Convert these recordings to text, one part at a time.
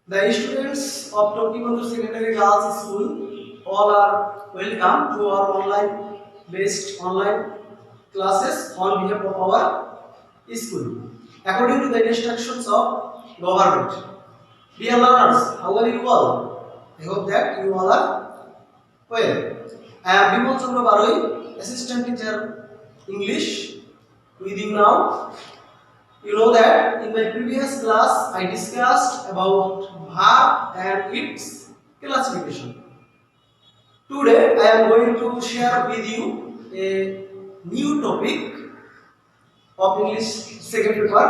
The students of Tokibandhu Secondary Girls School all are welcome to our online classes on behalf of our school. According to the instructions of government. Dear learners, how are you all? I hope that you all are well. I am Bimal Chandra Baroi, Assistant Teacher English with you now. You know that in my previous class I discussed about verb and its classification. Today I am going to share with you a new topic of English second paper,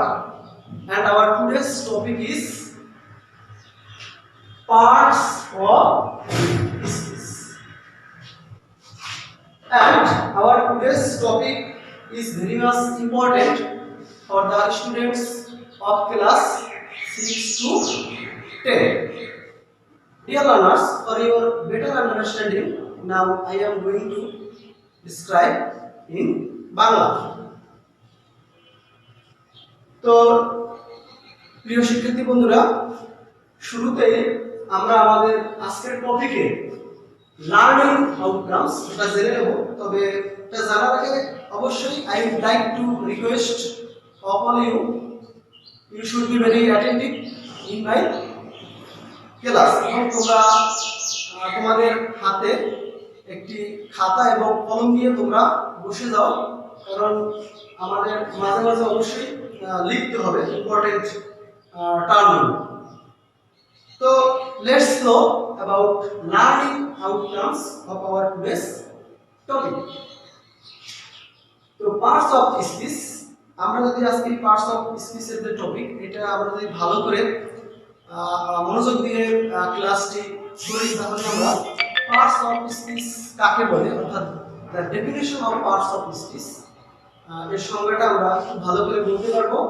and our today's topic is parts of speech. And our today's topic is very much important for the students of class 6 to 10. Dear learners, for your better understanding, now I am going to describe in Bangla. তো প্রিয় শিক্ষার্থী বন্ধুরা, শুরুতেই আমরা আমাদের আজকের টপিকে learning outcomes এটা জেনে নেব। তবে এটা জানার আগে অবশ্যই I would like to request all you should be very attentive in my class. এবং তোমরা তোমাদের হাতে একটি খাতা এবং কলম নিয়ে তোমরা বসে যাও, কারণ আমাদের মাঝে মাঝে অবশ্যই লিখতে হবে important টার্মগুলো। So let's know about learning outcomes of our today's topic. So parts of speech, আমরা যদি আজকে parts of speech এর যে টপিক, এটা আমরা যদি ভালো করে মনোযোগ দিয়ে ক্লাসটি করি, তাহলে আমরা parts of speech কাকে বলে, অর্থাৎ the definition of parts of speech এর সংজ্ঞাটা আমরা খুব ভালো করে বলতে পারবো।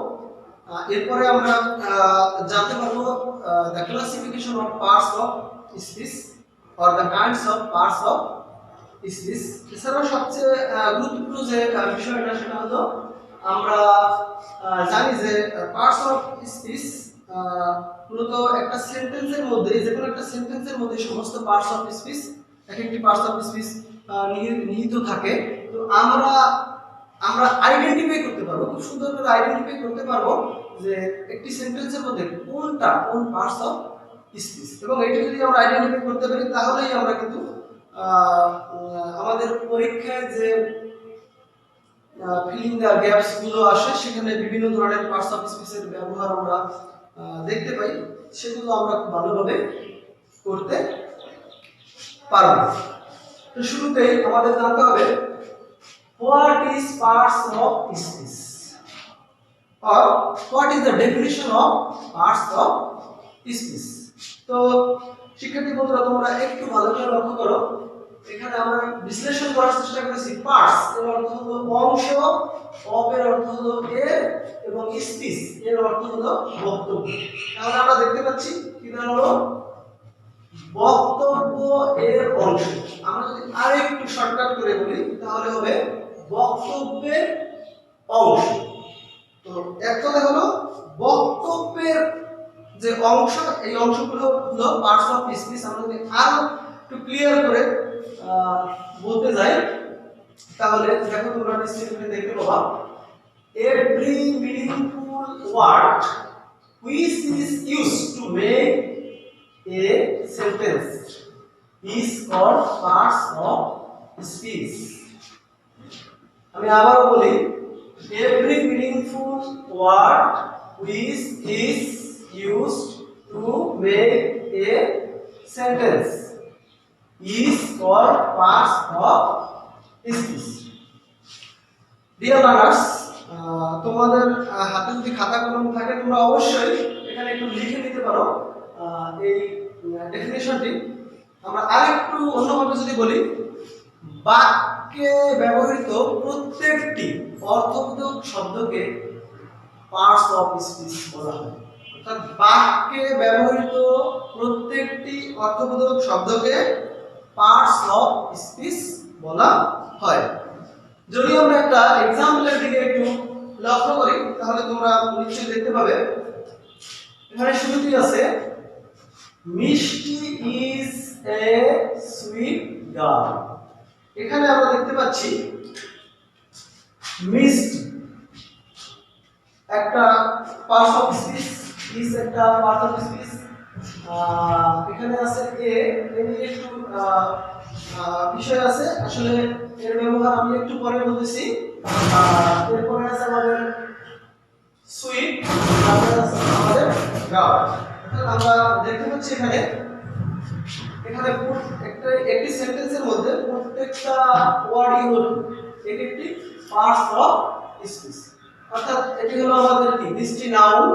এরপরে আমরা জানতে পারবো the classification of parts of speech or the kinds of parts of speech। এছাড়াও সবচেয়ে গুরুত্বপূর্ণ যে বিষয়টা সেটা হলো আমরা জানি যে parts of speech মূলত একটা সেন্টেন্সের মধ্যে, যে কোনো একটা সেন্টেন্সের মধ্যে সমস্ত parts of speech এক একটি parts of speech নিহিত থাকে। তো আমরা আইডেন্টিফাই করতে পারবো, খুব সুন্দর করে আইডেন্টিফাই করতে পারবো যে একটি সেন্টেন্সের মধ্যে কোন পার্টস অফ স্পিচ, এবং এটা যদি আমরা আইডেন্টিফাই করতে পারি তাহলেই আমরা কিন্তু আমাদের পরীক্ষায় যে ফিলিং দ্য গ্যাপস গুলো আসে সেখানে বিভিন্ন ধরনের পার্টস অফ স্পিচের ব্যবহার আমরা দেখতে পাই, সেগুলো আমরা খুব ভালোভাবে করতে পারবো। তো শুরুতেই আমাদের জানতে হবে what is parts of speech, or what is the definition of parts of speech। তো শিক্ষার্থী বন্ধুরা, তোমরা একটু ভালো করে লক্ষ্য করো, এখানে আমরা বিশ্লেষণ করার চেষ্টা করেছি। পার্টস এর অর্থ হলো অংশ, অফ এর অর্থ হলো এর, এবং স্পিচ এর অর্থ হলো বক্তব্য। তাহলে আমরা দেখতে পাচ্ছি কি হলো বক্তব্য এর অংশ। আমরা যদি আরেকটু শর্টকাট করে বলি তাহলে হবে বক্তব্যের অংশ। তো এক কথা হলো বক্তব্যের যে অংশ, এই অংশগুলো হলো পার্টস অফ স্পিচ। আমরা যদি আরো একটু ক্লিয়ার করে বলতে যাই তাহলে দেখো, তোমরা নিশ্চয়ই দেখতে পাবা every meaningful word which is used to make a sentence is called parts of speech। আমি আবারও বলি, every meaningful word which is used to make a sentence is called parts of speech। Dear learners, তোমাদের হাতে যদি খাতা কলম থাকে তোমরা অবশ্যই এখানে একটু লিখে নিতে পারো এই ডেফিনিশনটি। আমরা আরেকটু অন্যভাবে যদি বলি, বাক্যে ব্যবহৃত প্রত্যেকটি অর্থবোধক শব্দকে পার্টস অফ স্পিচ বলা হয়। অর্থাৎ বাক্যে ব্যবহৃত প্রত্যেকটি অর্থবোধক শব্দকে পার্টস অফ স্পিচ বলা হয়। যদি আমরা একটা এক্সাম্পলের দিকে একটু লক্ষ্য করি তাহলে তোমরা নিশ্চয়ই দেখতে পাবে, এখানে শুরুতেই আছে মিষ্টি ইজ এ সুইট গার্ল। এখানে আমরা দেখতে পাচ্ছি মিষ্টি একটা পার্টস অফ স্পিচ, ইজ একটা পার্ট অফ স্পিচ। এখানে আছে এ নিয়ে একটু বিষয় আছে, আসলে এর ব্যবহার আমি একটু পরে বলতেছি। এরপরে আছে আমাদের সুইট, তারপরে আছে আমাদের গার্ল। আমরা দেখতে পাচ্ছি এখানে একটি সেন্টেন্সের মধ্যে প্রত্যেকটা ওয়ার্ডই হলো এক একটি পার্টস অফ স্পিচ। অর্থাৎ এটি হলো আমাদের কি মিষ্টি নাউন,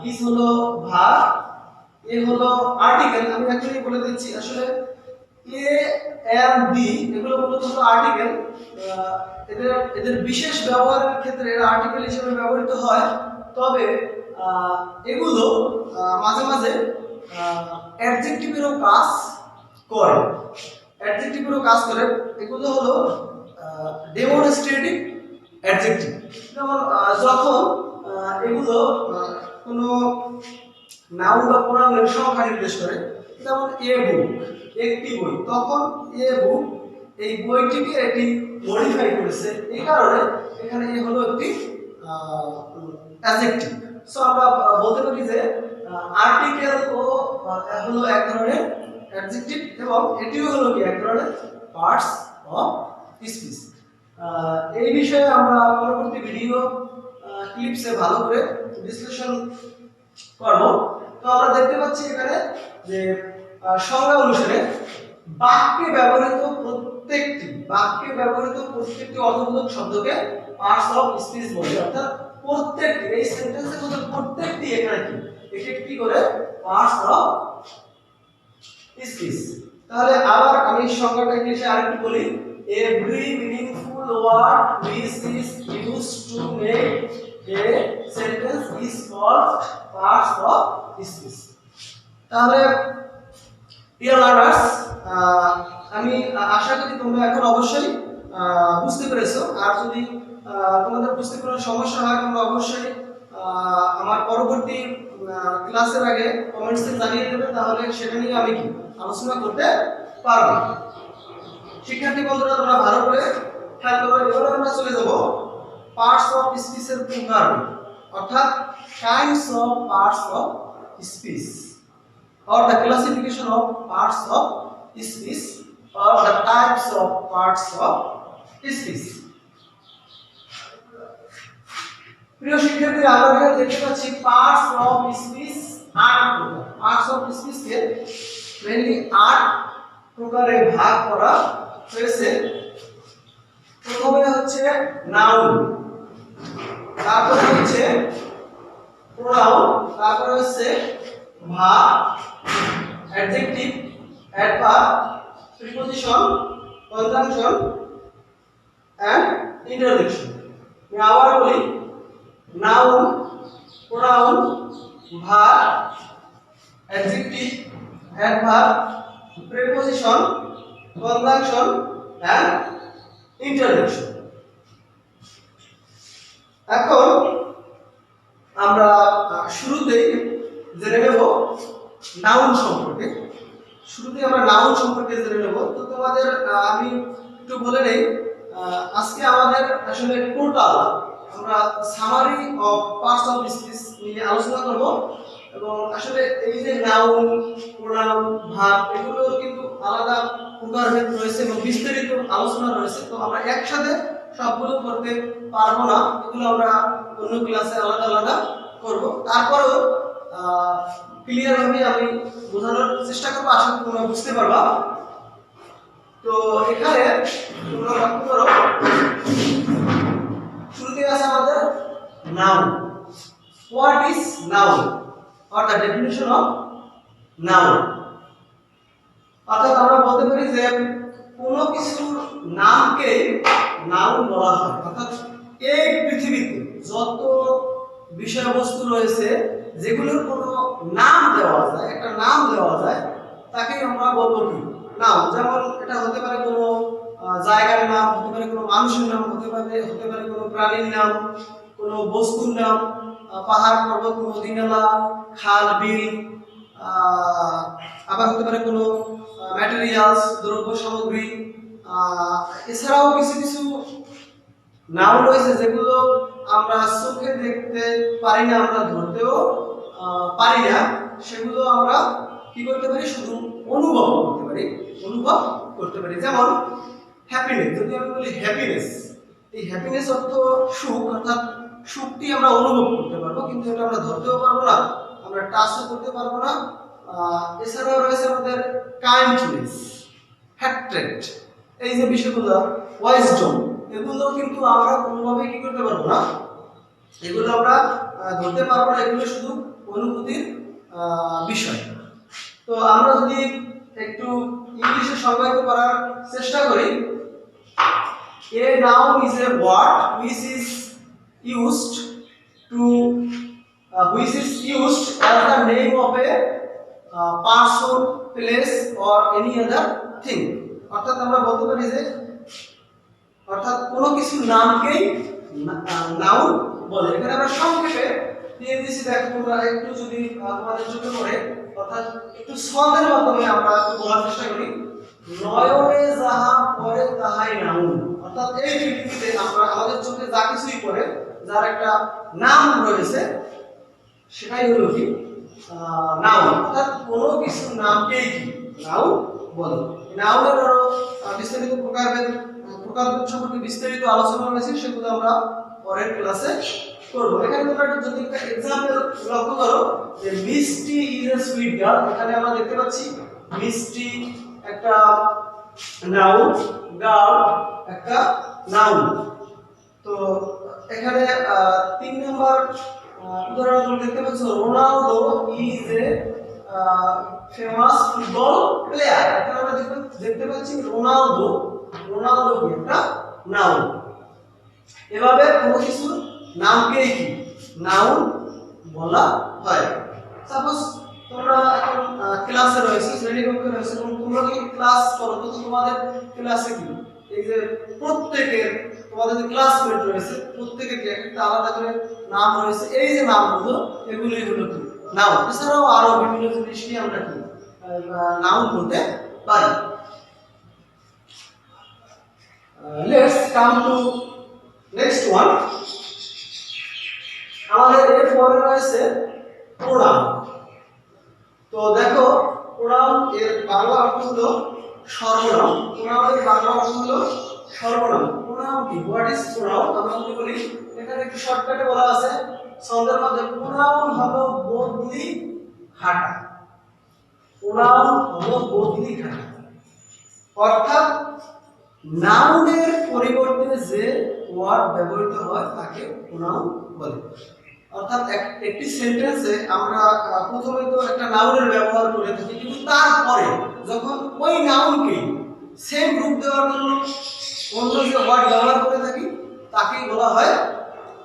ইজ হলো ভার্ব, এ হলো আর্টিকেল। আমি এখনই বলে দিচ্ছি, আসলে এ এম বি এগুলো মূলত হলো আর্টিকেল। এদের বিশেষ ব্যবহারের ক্ষেত্রে এরা আর্টিকেল হিসেবে ব্যবহৃত হয়, তবে এগুলো মাঝে মাঝে অ্যাডজেক্টিভেরও কাজ করে। এগুলো হলো ডেমনস্ট্রেটিভ অ্যাডজেক্টিভ। যেমন যখন এগুলো কোনো নাউন বা প্রোনাউনের সংখ্যা নির্দেশ করে, যেমন এ বুক একটি বই, তখন এ বুক এই বইটিকে এটি মডিফাই করেছে, এই কারণে এখানে এ হলো একটি অ্যাডজেক্টিভ। সো আমরা বলতে পারি যে আর্টিকেল ও হলো এক ধরনের অ্যাডজেক্টিভ এবং এটিও হলো কি এক ধরনের পার্টস অফ স্পিচ। এই বিষয়ে আমরা পরবর্তী ভিডিও ক্লিপসে ভালো করে বিশ্লেষণ করব। তো আমরা দেখতে পাচ্ছি এখানে যে সংজ্ঞা অনুসারে বাক্যে ব্যবহৃত প্রত্যেকটি অর্থবোধক শব্দকে পার্টস অফ স্পিচ বলে। অর্থাৎ প্রত্যেকটি এই সেন্টেন্সের মধ্যে প্রত্যেকটি এখানে কি একটি করে পার্টস অফ স্পিচ। তাহলে আবার আমি সংজ্ঞাটা ইংলিশে আরেকটু বলি। Every meaningful word which is used to make a sentence is called parts of speech. তাহলে প্রিয় লার্নার্স, আমি আশা করি তোমরা এখন অবশ্যই বুঝতে পেরেছো। আর যদি তোমাদের বুঝতে কোনো সমস্যা হয় তোমরা অবশ্যই আমার পরবর্তী ক্লাসের আগে কমেন্টসে জানিয়ে দেবে, তাহলে সেটা নিয়ে আমি কি আলোচনা করতে পারবো। শিক্ষার্থী বন্ধুরা, তোমরা ভালো করে খেয়াল করবে। এবার আমরা চলে যাব পার্টস অফ স্পিচের প্রকার, অর্থাৎ kinds of parts of speech or the classification of parts of speech or the types of parts of speech. প্রিয় শিক্ষার্থীরা, আমরা এখানে দেখতে পাচ্ছি পার্টস অফ স্পিচ 8 প্রকার। Parts of speech K mainly 8 প্রকারে ভাগ করা হয়েছে। প্রথমে হচ্ছে নাউন, তারপরে হচ্ছে প্রোনাউন, তারপরে হচ্ছে verb, adjective, adverb, preposition, conjunction and interjection. আমি আবার বলি, noun, pronoun, verb, adjective, adverb, preposition, conjunction and interjection. এখন আমরা শুরুতেই জেনে নেব নাউন সম্পর্কে। জেনে নেব। তো তোমাদের আমি একটু বলে নেই, আজকে আমাদের আসলে টোটাল আমরা summary of parts of speech নিয়ে আলোচনা করব। এবং আসলে এই যে নাউন, প্রোনাউন, ভার্ব এগুলোর কিন্তু আলাদা প্রকারভেদ রয়েছে এবং বিস্তারিত আলোচনা রয়েছে। তো আমরা একসাথে সবগুলো করতে পারবো না, এগুলো আমরা অন্য ক্লাসে আলাদা আলাদা করব। তারপরেও ক্লিয়ার ভাবে আমি বোঝানোর চেষ্টা করবো, আশা করি তোমরা বুঝতে পারবা। তো এখানে তোমরা লক্ষ্য করো, শুরুতে আছে আমাদের noun. What is noun or the definition of noun. অর্থাৎ আমরা বলতে পারি যে কোনো কিছুর নামকে নাউন বলা হয়। অর্থাৎ এই পৃথিবীতে যত বিষয়বস্তু রয়েছে যেগুলোর কোনো নাম দেওয়া যায়, একটা নাম দেওয়া যায়, তাকে আমরা বলবো কি নাম। যেমন এটা হতে পারে কোনো জায়গার নাম, হতে পারে কোনো মানুষের নাম, হতে পারে কোনো প্রাণীর নাম, কোনো বস্তুর নাম, পাহাড়, পর্বত, নদী, নালা, খাল, বিল, আবার হতে পারে কোনো ম্যাটেরিয়ালস, দ্রব্য সামগ্রী। এছাড়াও কিছু কিছু নাউন রয়েছে যেগুলো আমরা চোখে দেখতে পারি না, আমরা ধরতেও পারি না, সেগুলো আমরা কি করতে পারি, শুধু অনুভব করতে পারি, অনুভব করতে পারি। যেমন হ্যাপিনেস, যদি আমি বলি হ্যাপিনেস, এই হ্যাপিনেস অর্থ সুখ, অর্থাৎ সুখটি আমরা অনুভব করতে পারবো, কিন্তু এটা আমরা ধরতেও পারবো না, আমরা টাচও করতে পারবো না। এছাড়াও রয়েছে আমাদের কাইন্ডনেস, হ্যাট্রেট, এই যে বিষয়গুলো, ওয়াইজডম, এগুলো কিন্তু আমরা কোনোভাবে কি করতে পারবো না, এগুলো আমরা ধরতে পারবো না, এগুলো শুধু অনুভূতির বিষয়। তো আমরা যদি একটু ইংলিশে সংজ্ঞায়িত করার চেষ্টা করি, a noun is a word which is used as the name of a person, place or any other thing। অর্থাৎ আমরা বলতে পারি যে অর্থাৎ কোনো কিছু নামকেই নাউন বলে। এখানে আমরা সংক্ষেপে দিয়ে দিয়েছি, দেখো তোমরা একটু যদি তোমাদের চোখে পড়ে, অর্থাৎ একটু ছন্দের মাধ্যমে আমরা একটু বলার চেষ্টা করি। নয়নে যাহা পড়ে তাহাই নাউন, অর্থাৎ এই পৃথিবীতে আমরা আমাদের চোখে যা কিছুই পড়ে, যার একটা নাম রয়েছে, সেটাই হলো কি নাউন। অর্থাৎ কোনো কিছুর নামকেই কি নাউন বলে। নাউনের আরো বিস্তারিত প্রকারভেদ সম্পর্কে বিস্তারিত আলোচনা হয়েছে, সেগুলো আমরা পরের ক্লাসে করব। এখানে তোমরা যদি একটা এক্সাম্পল লক্ষ্য করো, যে মিষ্টি ইজ এ সুইট গার্ল, এখানে আমরা দেখতে পাচ্ছি মিষ্টি একটা নাউন, গার্ল একটা নাউন। তো এখানে 3 নম্বর উদাহরণ তোমরা দেখতে পাচ্ছ, Ronaldo is a famous football player. এখানে আমরা দেখতে পাচ্ছি রোনালদো কি একটা নাউন। এভাবে কোনো কিছু নামকেই কি নাউন বলা হয়। সাপোজ তোমরা এখন ক্লাসে রয়েছে, শ্রেণীকক্ষে রয়েছে, এবং তোমরা যদি ক্লাস করো, তো তোমাদের ক্লাসে কি এই যে প্রত্যেকের তোমাদের যে ক্লাসমেট রয়েছে, প্রত্যেকের একটা আলাদা করে নাম রয়েছে। এই যে নামগুলো, এগুলোই হলো কি নাউন। এছাড়াও আরো বিভিন্ন জিনিসকে আমরা কি নাউন বলতে পারি। Let's come to next one. আমাদের এর পরে রয়েছে প্রোনাউন। তো দেখো, প্রোনাউন এর বাংলা অর্থ হলো সর্বনাম। প্রোনাউনের বাংলা অর্থ হলো সর্বনাম। প্রোনাউন কি, হোয়াট ইজ প্রোনাউন? আমরা যদি বলি, এখানে একটু শর্টকাটে বলা আছে ছন্দের মধ্যে, প্রোনাউন হলো বদলি খাটা। প্রোনাউন হলো বদলি খাটা, অর্থাৎ নাউনের পরিবর্তে যে ওয়ার্ড ব্যবহৃত হয় তাকে প্রোনাউন বলে। অর্থাৎ একটি সেন্টেন্সে আমরা প্রথমে তো একটা নাউনের ব্যবহার করে থাকি, কিন্তু তারপরে যখন ওই নাউনকে সেম রূপ দেওয়ার জন্য অন্য যে ওয়ার্ড ব্যবহার করে থাকি, তাকেই বলা হয়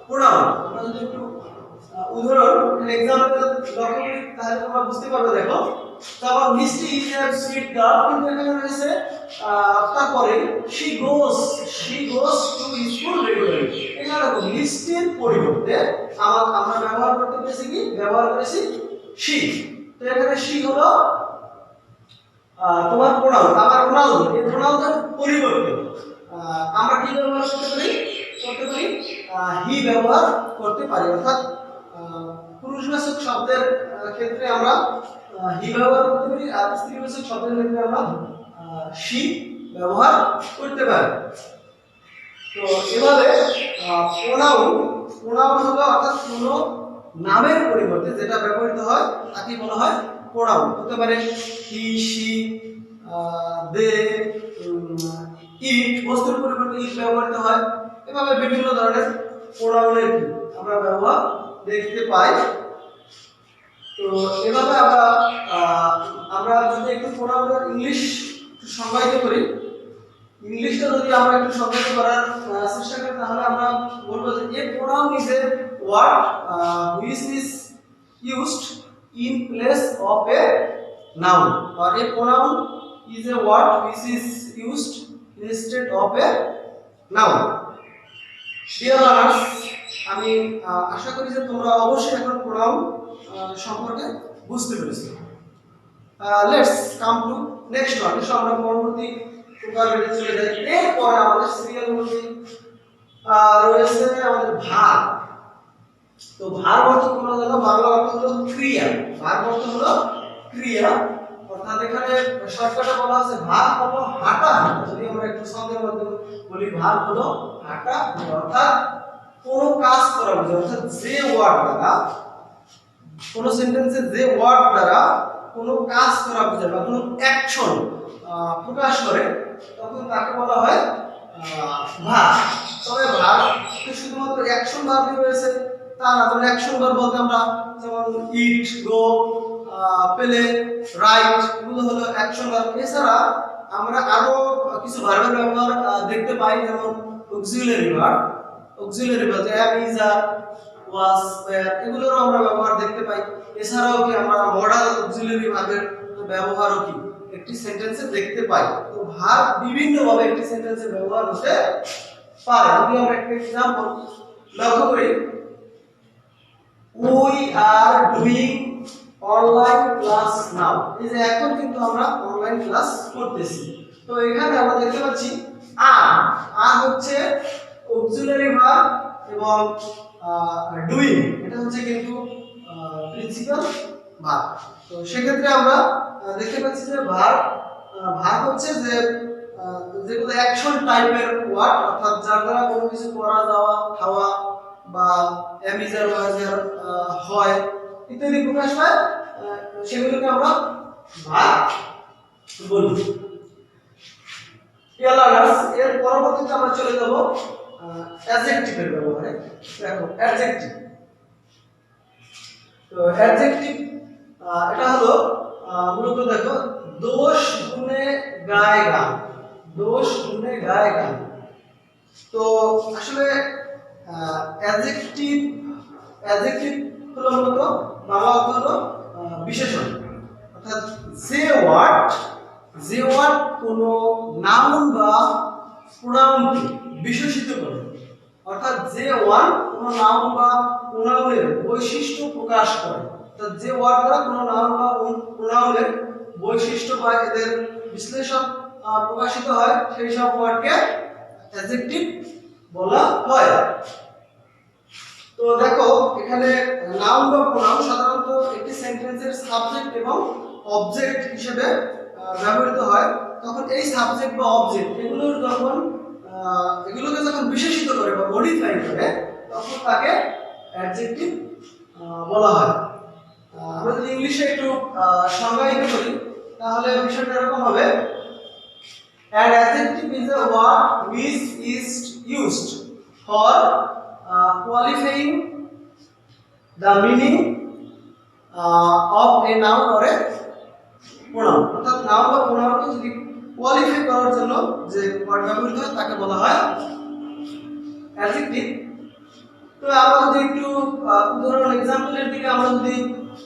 প্রোনাউন। আমরা যদি একটু উদাহরণ এক্সাম্পল লক্ষ্য করি, তাহলে তোমরা বুঝতে পারবে। দেখো, তারপর মিষ্টি ইজ এ সুইট গার্ল, কিন্তু এখানে রয়েছে তারপরে she goes to school regularly। এখানে দেখো, মিষ্টির পরিবর্তে আমরা ব্যবহার করতে পেরেছি কি, ব্যবহার করেছি she। তো এখানে she হলো তোমার প্রোনাউন। আবার রোনালদো, এই রোনালদোর পরিবর্তে আমরা কি ব্যবহার করতে পারি, হি ব্যবহার করতে পারি। অর্থাৎ পুরুষবাচক শব্দের ক্ষেত্রে আমরা হি ব্যবহার করতে পারি, আর স্ত্রীবাচক শব্দের ক্ষেত্রে আমরা শি ব্যবহার করতে পারি। তো এভাবে প্রোনাউন হলো অর্থাৎ কোনো নামের পরিবর্তে যেটা ব্যবহৃত হয় তাকে বলা হয় প্রোনাউন। হতে পারে হি, শি, দে, ইট, বস্তুর পরিবর্তে ইট ব্যবহৃত হয়। এভাবে বিভিন্ন ধরনের প্রোনাউনের আমরা ব্যবহার দেখতে পাই। তো এভাবে আমরা যদি একটু প্রোনাউনের ইংলিশ সংজ্ঞায়িত করি, ইংলিশটা যদি আমরা একটু সংজ্ঞায়িত করার চেষ্টা করি, তাহলে আমরা বলবো যে a pronoun is a word which is used in place of a noun, or a pronoun is a word which is used instead of a noun. Dear learners, আমি আশা করি যে তোমরা অবশ্যই এখন প্রোনাউন সম্পর্কে বুঝতে পেরেছো। Let's come to next one. এসো আমরা পরবর্তী প্রকারভেদে চলে যাই। এরপরে আমাদের সিরিয়াল মধ্যে রয়েছে আমাদের ভার। তো ভার অর্থ তোমরা জানো, বাংলা অর্থ হলো ক্রিয়া। ভার অর্থ হলো ক্রিয়া, অর্থাৎ এখানে শর্টকাটে বলা আছে ভার হলো হাঁটা। যদি আমরা একটু শব্দের মাধ্যমে বলি, ভার হলো হাঁটা, অর্থাৎ কোনো কাজ করা বোঝায়। অর্থাৎ যে ওয়ার্ড দ্বারা কোনো সেন্টেন্সে যে ওয়ার্ড দ্বারা কোনো কাজ করা বোঝায় বা কোনো অ্যাকশন প্রকাশ করে, তখন তাকে বলা হয় ভার। তবে ভার শুধুমাত্র অ্যাকশন ভার্বই রয়েছে তা না। যেমন অ্যাকশন ভার্ব বলতে আমরা যেমন ইট, গো, প্লে, রাইট, এগুলো হলো অ্যাকশন ভার্ব। এছাড়া আমরা আরো কিছু ভার্বের ব্যবহার দেখতে পাই, যেমন auxiliary verb. Auxiliary verb am, is, are, was, were, এগুলোরও আমরা ব্যবহার দেখতে পাই। এছাড়াও কি আমরা মডাল অক্সিলারি ভার্বের ব্যবহারও কি একটি সেন্টেন্সে দেখতে পাই। তো ভার্ব বিভিন্ন ভাবে একটি সেন্টেন্সে ব্যবহার হতে পারে। যদি আমরা একটা एग्जांपल লক্ষ্য করি, we are doing online class now. এই যে এখন কিন্তু আমরা অনলাইন ক্লাস করতেছি। তো এখানে আমরা দেখতে পাচ্ছি আর হচ্ছে অক্সিলারি ভার্ব এবং ডুইং এটা হচ্ছে কিন্তু প্রিন্সিপাল ভার্ব। তো সেক্ষেত্রে আমরা দেখতে পাচ্ছি যে ভার্ব হচ্ছে যে যেগুলো অ্যাকশন টাইপের ওয়ার্ড, অর্থাৎ যার দ্বারা কোনো কিছু করা, যাওয়া, খাওয়া বা এমিজার ওয়াজার হয় ইত্যাদি প্রকাশ পায়, সেগুলোকে আমরা ভার্ব বলি। লার্নার্স, এর পরবর্তীতে আমরা চলে যাব অ্যাডজেক্টিভের ব্যবহারে। দেখো অ্যাডজেক্টিভ। তো অ্যাডজেক্টিভ এটা হলো মূলত দেখো দোষ গুণে গায়ে গান। দোষ গুণে গায়ে গান। তো আসলে অ্যাডজেক্টিভ হলো মূলত বাংলা অর্থ হলো বিশেষণ, অর্থাৎ যে ওয়ার্ড কোনো নাউন বা প্রোনাউনকে বিশেষিত করে, অর্থাৎ যে ওয়ার্ড কোনো নাউন বা প্রোনাউনের বৈশিষ্ট্য প্রকাশ করে। অর্থাৎ যে ওয়ার্ড দ্বারা কোনো নাউন বা প্রোনাউনের বৈশিষ্ট্য বা এদের বিশ্লেষণ প্রকাশিত হয়, সেই সব ওয়ার্ডকে অ্যাডজেক্টিভ বলা হয়। তো দেখো এখানে নাউন বা প্রোনাউন সাধারণত একটি সেন্টেন্সের সাবজেক্ট এবং অবজেক্ট হিসেবে ব্যবহৃত হয়। তখন এই সাবজেক্ট বা অবজেক্ট এগুলোকে যখন বিশেষিত করে বা মডিফাই করে, তখন তাকে অ্যাডজেক্টিভ বলা হয়। আমরা যদি ইংলিশে একটু সংজ্ঞায়িত করি, তাহলে বিষয়টা এরকম হবে: an adjective is a word which is used for qualifying the meaning of a noun or a pronoun। অর্থাৎ নাউন বা প্রোনাউনকে যদি কোয়ালিফাই করার জন্য যে ওয়ার্ড ব্যবহৃত হয় তাকে বলা হয় অ্যাডজেক্টিভ। তো আমরা যদি একটু উদাহরণ এক্সাম্পলের দিকে আমরা যদি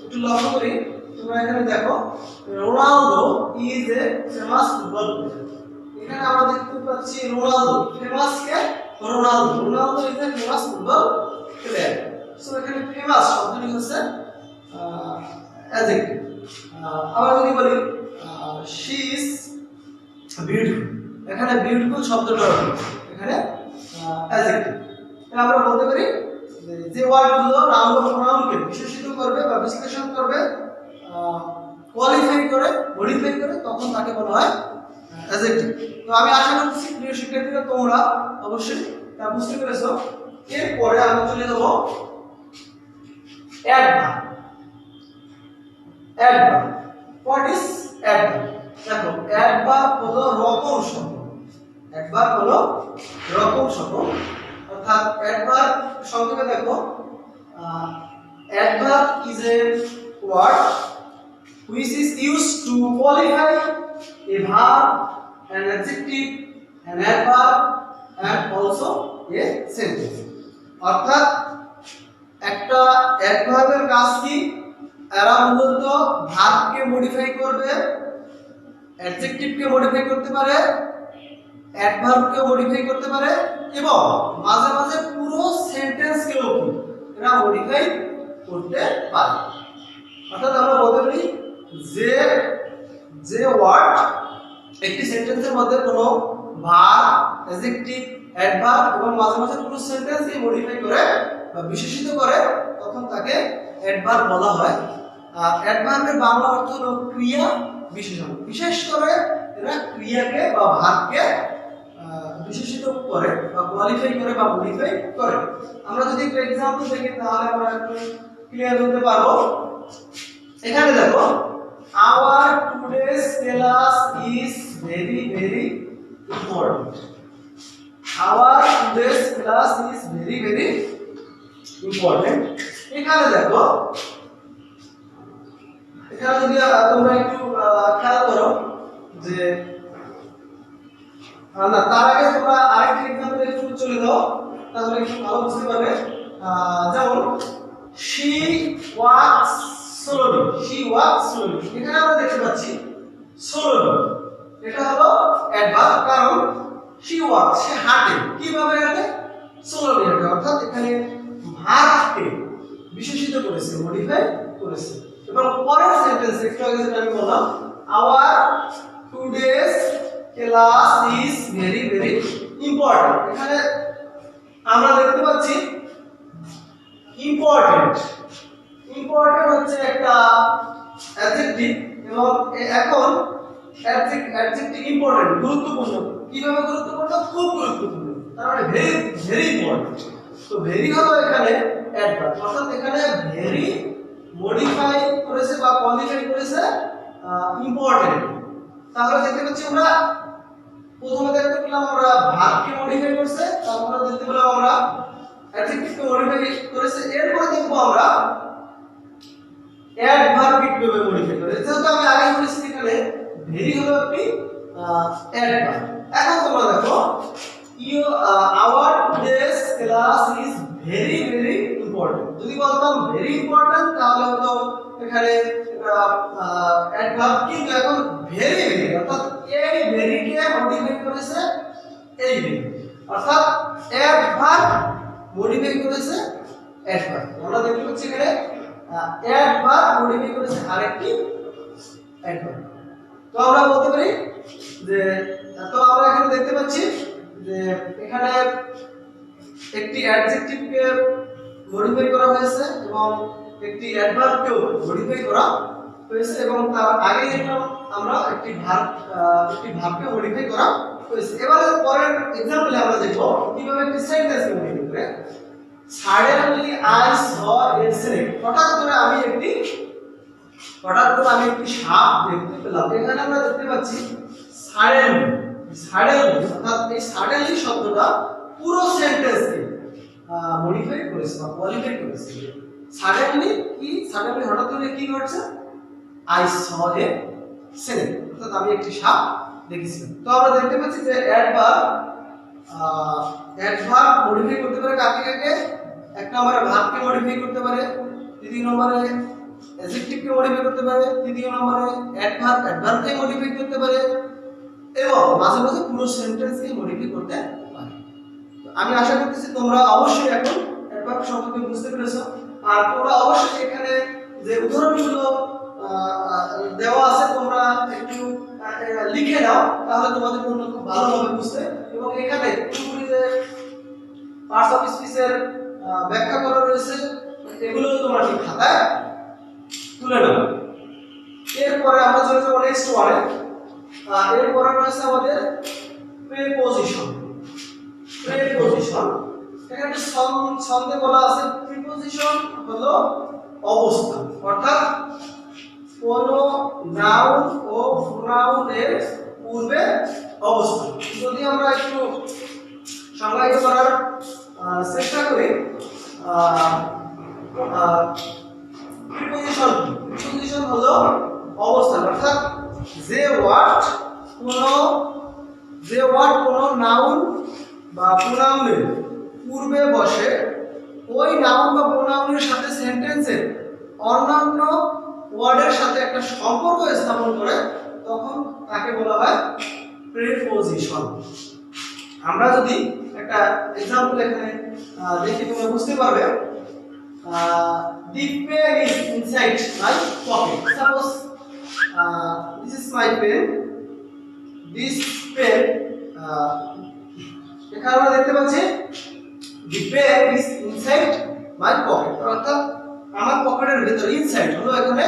একটু লক্ষ্য করি, তোমরা এখানে দেখো Ronaldo is a famous football player. এখানে আমরা দেখতে পাচ্ছি Ronaldo, famous K Ronaldo is a famous football player. So এখানে ফেমাস শব্দটি হচ্ছে অ্যাডজেক্টিভ। আমরা যদি বলি শি ইজ বিউটিফুল, এখানে বিউটিফুল শব্দটা এখানে অ্যাডজেক্টিভ। আমরা বলতে পারি যে ওয়ার্ডগুলো নাউন বা প্রোনাউনকে বিশেষিত করবে বা বিশ্লেষণ করবে, কোয়ালিফাই করে, মডিফাই করে, তখন তাকে বলা হয় অ্যাডজেক্টিভ। তো আমি আশা করছি প্রিয় শিক্ষার্থীরা তোমরা অবশ্যই তা বুঝতে পেরেছো। এরপরে আমরা চলে যাব অ্যাডভার্ব। What is adverb? দেখো অ্যাডভার্ব হলো রকম শব্দ। অর্থাৎ অ্যাডভার্ব সংক্ষেপে দেখো, adverb is a word which is used to qualify a verb, an adjective, an adverb and also a sentence। অর্থাৎ একটা অ্যাডভার্বের কাজ কি? এরা মূলত ভার্বকে মডিফাই করবে, অ্যাডজেক্টিভকে মডিফাই করতে পারে, অ্যাডভার্বকে মডিফাই করতে পারে এবং মাঝে মাঝে পুরো সেন্টেন্সকেও এরা মডিফাই করতে পারে। অর্থাৎ আমরা বলতে পারি যে যে ওয়ার্ড একটি সেন্টেন্সের মধ্যে কোনো ভার্ব, অ্যাডজেক্টিভ, অ্যাডভার্ব এবং মাঝে মাঝে পুরো সেন্টেন্সকে মডিফাই করে বা বিশেষিত করে তখন তাকে অ্যাডভার্ব বলা হয়। আর অ্যাডভার্বের বাংলা অর্থ হলো ক্রিয়া বিশেষণ। বিশেষ করে এরা ক্রিয়াকে বা ভার্বকে বিশেষিত করে বা কোয়ালিফাই করে বা মডিফাই করে। আমরা যদি একটা एग्जांपल দেখি তাহলে আমরা একটু ক্লিয়ার হতে পারবো। এখানে দেখো our today's class is very very important. Our today's class is very very important. এখানে দেখো, এখানে যদি তোমরা একটু খেয়াল করো যে না তার আগে তোমরা আরেকটা एग्जांपल একটু চলে যাও তাহলে একটু ভালো বুঝতে পারবে। যেমন she walks slowly, she walks slowly, এখানে আমরা দেখতে পাচ্ছি slowly, এটা হলো অ্যাডভার্ব, কারণ she walks, সে হাঁটে। কিভাবে হাঁটে? slowly হাঁটে। অর্থাৎ এখানে ভার্বকে বিশেষিত করেছে, মডিফাই করেছে। এবং পরের সেন্টেন্স একটু আগে যেটা আমি বললাম our today's class is very very important, এখানে আমরা দেখতে পাচ্ছি ইম্পর্টেন্ট। ইম্পর্টেন্ট হচ্ছে একটা অ্যাডজেক্টিভ এবং এখন অ্যাডজেক্টিভ ইম্পর্টেন্ট, গুরুত্বপূর্ণ। কিভাবে গুরুত্বপূর্ণ? খুব গুরুত্বপূর্ণ, তার মানে ভেরি ভেরি ইম্পর্টেন্ট। তো ভেরি হলো এখানে অ্যাডভার্ব, অর্থাৎ এখানে ভেরি মডিফাই করেছে বা কোয়ালিফাই করেছে ইম্পর্টেন্ট। তাহলে দেখতে পাচ্ছি আমরা প্রথমে দেখতে পেলাম আমরা ভার্বকে মডিফাই করেছে, তারপরে দেখতে পেলাম আমরা অ্যাডজেক্টিভকে মডিফাই করেছে, এরপরে দেখব আমরা অ্যাডভার্বকে কিভাবে মডিফাই করে। যেহেতু আমি আগে বলেছি এখানে ভেরি হলো একটি অ্যাডভার্ব। এখন তোমরা দেখো our today's class is very very important, যদি বলতাম ভেরি ইম্পর্টেন্ট তাহলে হতো এখানে অ্যাডভার্ব, কিন্তু এখন ভেরি ভেরি অর্থাৎ এই ভেরিকে মডিফাই করেছে এই ভেরি, অর্থাৎ অ্যাডভার্ব মডিফাই করেছে অ্যাডভার্ব। আমরা দেখতে পাচ্ছি এখানে অ্যাডভার্ব মডিফাই করেছে আরেকটি অ্যাডভার্ব। তো আমরা বলতে পারি যে তো আমরা এখানে দেখতে পাচ্ছি যে এখানে একটি অ্যাডজেক্টিভকে মডিফাই করা হয়েছে এবং একটি অ্যাডভার্বকেও মডিফাই করা হয়েছে এবং তার আগে দেখলাম আমরা একটি ভার্বকে মডিফাই করা হয়েছে। এবারে পরের एग्जांपल আমরা দেখব কিভাবে একটি সেন্টেন্সকে মডিফাই করে। Suddenly I saw a snake, হঠাৎ করে আমি একটি সাপ দেখতে পেলাম। এখানে আমরা দেখতে পাচ্ছি সাডেনলি, অর্থাৎ এই সাডেনলি শব্দটা পুরো সেন্টেন্সকে মডিফাই করেছে বা কোয়ালিফাই করেছে। সাডেনলি কি? সাডেনলি হঠাৎ করে কি ঘটছে? আই স এ স্নেক, অর্থাৎ আমি একটি সাপ দেখেছি। তো আমরা দেখতে পাচ্ছি যে অ্যাডভার্ব মডিফাই করতে পারে কাকে? এক নম্বরে ভার্বকে মডিফাই করতে পারে, দ্বিতীয় নম্বরে অ্যাডজেক্টিভকে মডিফাই করতে পারে, তৃতীয় নম্বরে অ্যাডভার্বকে মডিফাই করতে পারে এবং মাঝে মাঝে পুরো সেন্টেন্সকে মডিফাই করতে পারে। আমি আশা করতেছি তোমরা অবশ্যই এখন অ্যাডভার্ব সম্পর্কে বুঝতে পেরেছো। আর তোমরা অবশ্যই এখানে যে উদাহরণগুলো দেওয়া আছে তোমরা একটু লিখে নাও, তাহলে তোমাদের জন্য খুব ভালো হবে বুঝতে। এবং এখানে পুরোপুরি যে পার্টস অফ স্পিচের ব্যাখ্যা করা রয়েছে এগুলো তোমরা ঠিক খাতায় তুলে নাও। এরপরে আমরা চলে যাব নেক্সট ওয়ানে। এরপরে রয়েছে আমাদের প্রিপোজিশন। এখানে ছন্দে বলা আছে প্রিপোজিশন হলো অবস্থান, অর্থাৎ কোন নাউন ও প্রোনাউনের পূর্বে অবস্থান। যদি আমরা একটু সংজ্ঞায়িত করার চেষ্টা করি, প্রিপোজিশন হলো অবস্থান, অর্থাৎ যে ওয়ার্ড কোনো নাউন বা প্রোনাউনের পূর্বে বসে ওই নাউন বা প্রোনাউনের সাথে সেন্টেন্সের অন্যান্য ওয়ার্ডের সাথে একটা সম্পর্ক স্থাপন করে তখন তাকে বলা হয় প্রিপোজিশন। আমরা যদি একটা एग्जांपल এখানে দেখি তোমরা বুঝতে পারবে। the pen is inside my pocket, suppose this is my pen, this pen, এখানে আমরা দেখতে পাচ্ছি the pen is inside my pocket, অর্থাৎ আমার পকেটের ভিতরে, ইনসাইড হলো এখানে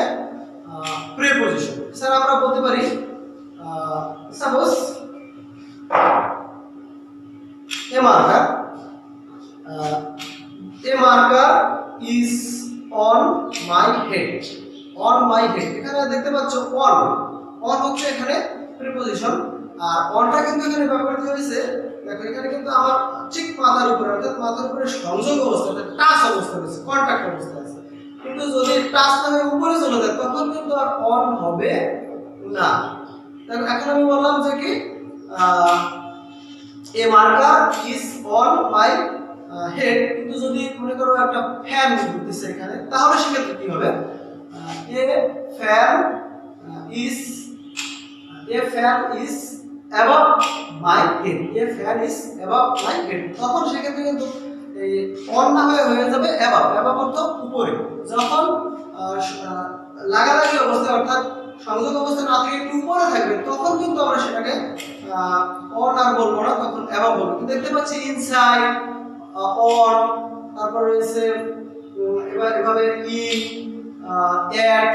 প্রিপজিশন। স্যার আমরা বলতে পারি suppose A marker, A marker is on my head, on my head, এখানে দেখতে পাচ্ছ অন, অন হচ্ছে এখানে প্রিপজিশন, আর অনটা কিন্তু এখানে ব্যবহৃত হয়েছে, দেখো এখানে কিন্তু আমার ঠিক মাথার উপরে, অর্থাৎ মাথার উপরে সংযোগ অবস্থা, অর্থাৎ টাচ অবস্থা আছে, কন্টাক্ট অবস্থা আছে। কিন্তু যদি টাচ না হয়ে উপরে চলে যায় তখন কিন্তু আর অন হবে না। দেখো এখন আমি বললাম যে কি a marker is on my head, কিন্তু যদি মনে করো একটা ফ্যান ঘুরতেছে এখানে, তাহলে সেক্ষেত্রে কি হবে, a fan is, a fan is above my head, a fan is above my head, তখন সেক্ষেত্রে কিন্তু এই অন না হয়ে যাবে অ্যাবভ, অ্যাবভ অর্থ উপরে। যখন লাগালাগি অবস্থায় অর্থাৎ সংযোগ অবস্থা না থেকে একটু উপরে থাকবে তখন কিন্তু আমরা সেটাকে অন আর বলবো না, তখন অ্যাবভ বলবো। দেখতে পাচ্ছি ইনসাইড, অন, তারপর রয়েছে এবার এভাবে ইন, অ্যাট,